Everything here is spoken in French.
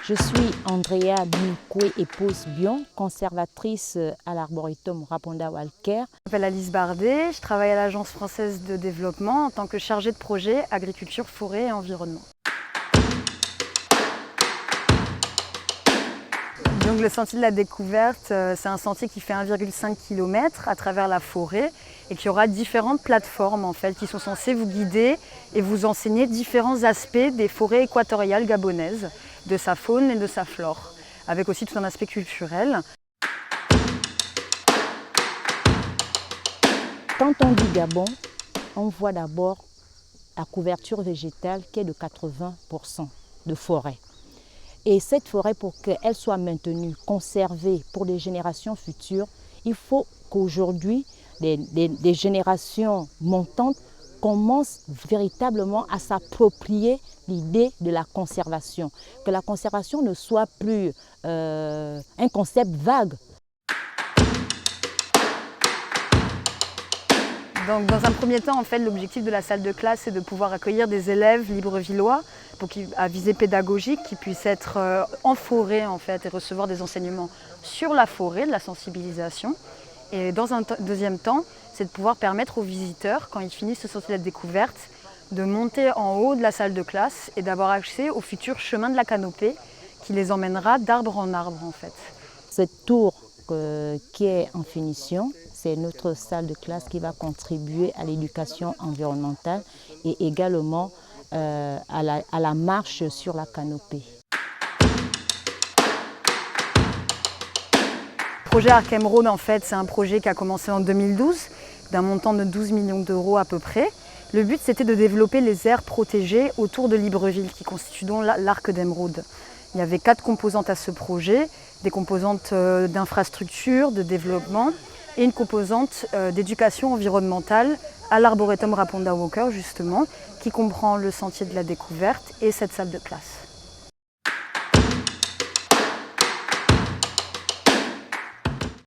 Je suis Andrea Mikwe épouse Bion, conservatrice à l'Arboretum Raponda Walker. Je m'appelle Alice Bardet, je travaille à l'Agence française de développement en tant que chargée de projet agriculture, forêt et environnement. Donc le sentier de la découverte, c'est un sentier qui fait 1,5 km à travers la forêt et qui aura différentes plateformes en fait, qui sont censées vous guider et vous enseigner différents aspects des forêts équatoriales gabonaises, de sa faune et de sa flore, avec aussi tout un aspect culturel. Quand on dit Gabon, on voit d'abord la couverture végétale qui est de 80% de forêt. Et cette forêt, pour qu'elle soit maintenue, conservée pour les générations futures, il faut qu'aujourd'hui, les générations montantes commencent véritablement à s'approprier l'idée de la conservation. Que la conservation ne soit plus un concept vague. Donc, dans un premier temps, en fait, l'objectif de la salle de classe, c'est de pouvoir accueillir des élèves librevillois à visée pédagogique qui puissent être en forêt en fait, et recevoir des enseignements sur la forêt, de la sensibilisation. Et dans un deuxième temps, c'est de pouvoir permettre aux visiteurs, quand ils finissent ce sentier de la découverte, de monter en haut de la salle de classe et d'avoir accès au futur chemin de la canopée qui les emmènera d'arbre en arbre en fait. Cette tour qui est en finition, c'est notre salle de classe qui va contribuer à l'éducation environnementale et également à la marche sur la canopée. Le projet Arc Émeraude, en fait, c'est un projet qui a commencé en 2012, d'un montant de 12 millions d'euros à peu près. Le but, c'était de développer les aires protégées autour de Libreville, qui constituent donc l'Arc d'Émeraude. Il y avait 4 composantes à ce projet, des composantes d'infrastructure, de développement et une composante d'éducation environnementale à l'Arboretum Raponda Walker, justement, qui comprend le sentier de la découverte et cette salle de classe.